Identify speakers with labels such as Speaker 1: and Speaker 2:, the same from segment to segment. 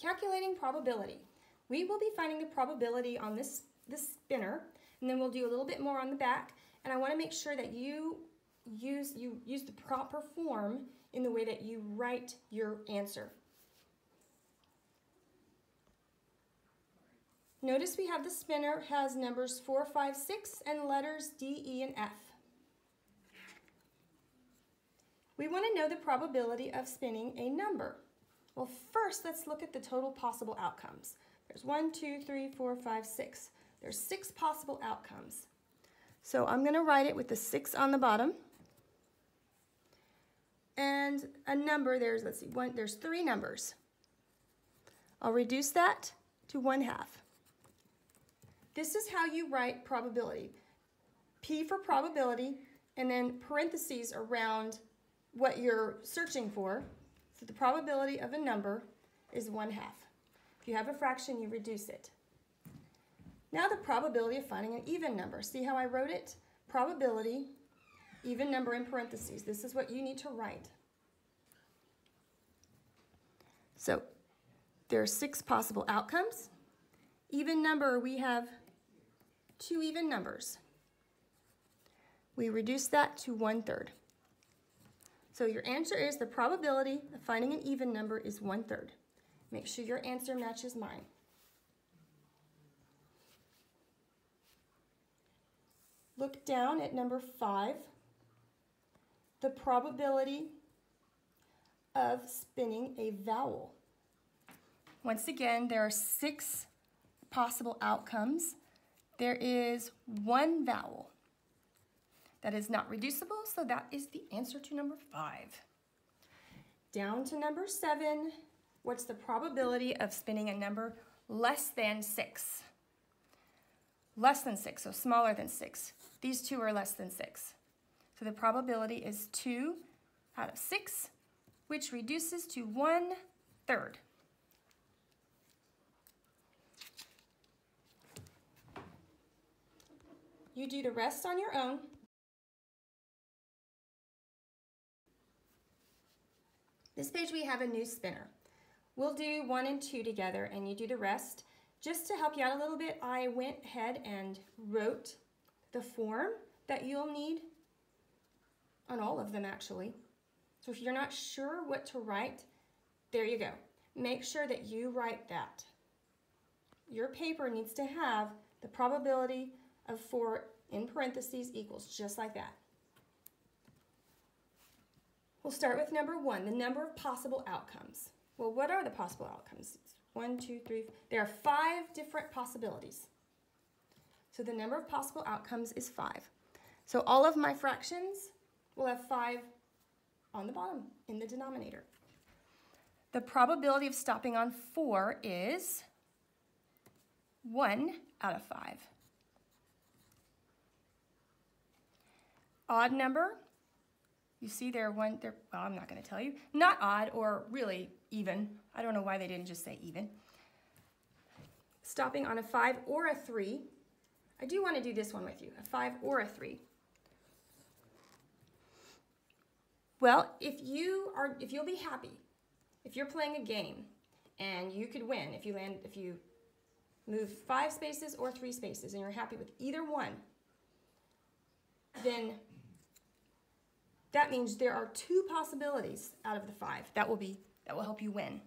Speaker 1: calculating probability. We will be finding the probability on this spinner, and then we'll do a little bit more on the back. And I want to make sure that you use the proper form in the way that you write your answer. Notice we have the spinner has numbers 4, 5, 6 and letters D, E, and F. We want to know the probability of spinning a number. Well, first let's look at the total possible outcomes. There's 1, 2, 3, 4, 5, 6. There's 6 possible outcomes. So I'm going to write it with the 6 on the bottom. And a number, there's 3 numbers. I'll reduce that to 1/2. This is how you write probability. P for probability, and then parentheses around what you're searching for. So the probability of a number is 1/2. If you have a fraction, you reduce it. Now the probability of finding an even number. See how I wrote it? Probability, even number in parentheses. This is what you need to write. So there are 6 possible outcomes. Even number, we have 2 even numbers. We reduce that to 1/3. So your answer is the probability of finding an even number is 1/3. Make sure your answer matches mine. Look down at number 5. The probability of spinning a vowel. Once again, there are 6 possible outcomes. There is 1 vowel that is not reducible, so that is the answer to number 5. Down to number 7, what's the probability of spinning a number less than 6? Less than 6, so smaller than 6. These 2 are less than 6. So the probability is 2 out of 6, which reduces to 1/3. You do the rest on your own. This page we have a new spinner. We'll do 1 and 2 together and you do the rest. Just to help you out a little bit, I went ahead and wrote the form that you'll need on all of them actually. So if you're not sure what to write, there you go. Make sure that you write that. Your paper needs to have the probability of 4 in parentheses equals, just like that. We'll start with number 1, the number of possible outcomes. Well, what are the possible outcomes? 1, 2, 3, there are 5 different possibilities. So the number of possible outcomes is 5. So all of my fractions will have 5 on the bottom in the denominator. The probability of stopping on 4 is 1 out of 5. Odd number, you see well, I'm not going to tell you. Not odd or really even. I don't know why they didn't just say even. Stopping on a 5 or a 3. I do want to do this one with you, a 5 or a 3. Well, if you'll be happy, if you're playing a game and you could win if you move 5 spaces or 3 spaces and you're happy with either one, then that means there are 2 possibilities out of the 5 that will help you win.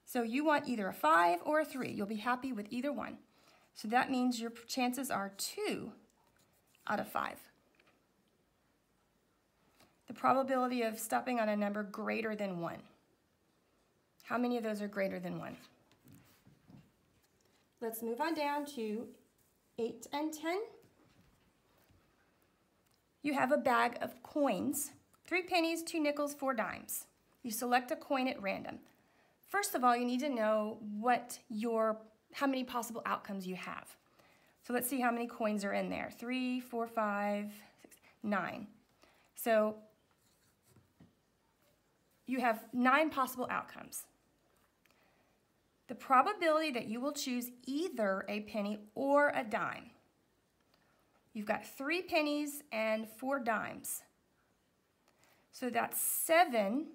Speaker 1: So you want either a 5 or a 3. You'll be happy with either one. So that means your chances are 2 out of 5. The probability of stopping on a number greater than 1. How many of those are greater than 1? Let's move on down to 8 and 10. You have a bag of coins, 3 pennies, 2 nickels, 4 dimes. You select a coin at random. First of all, you need to know how many possible outcomes you have. So let's see how many coins are in there. 3, 4, 5, 6, 9. So you have 9 possible outcomes. The probability that you will choose either a penny or a dime. You've got 3 pennies and 4 dimes. So that's 7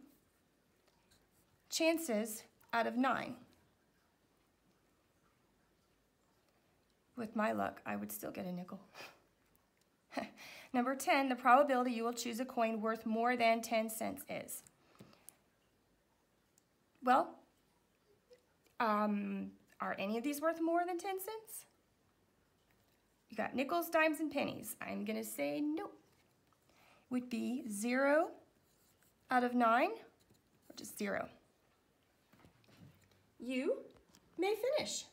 Speaker 1: chances out of 9. With my luck, I would still get a nickel. Number 10, the probability you will choose a coin worth more than 10 cents is. Well, are any of these worth more than 10 cents? You got nickels, dimes, and pennies. I'm going to say nope. Would be 0 out of 9, or just 0. You may finish.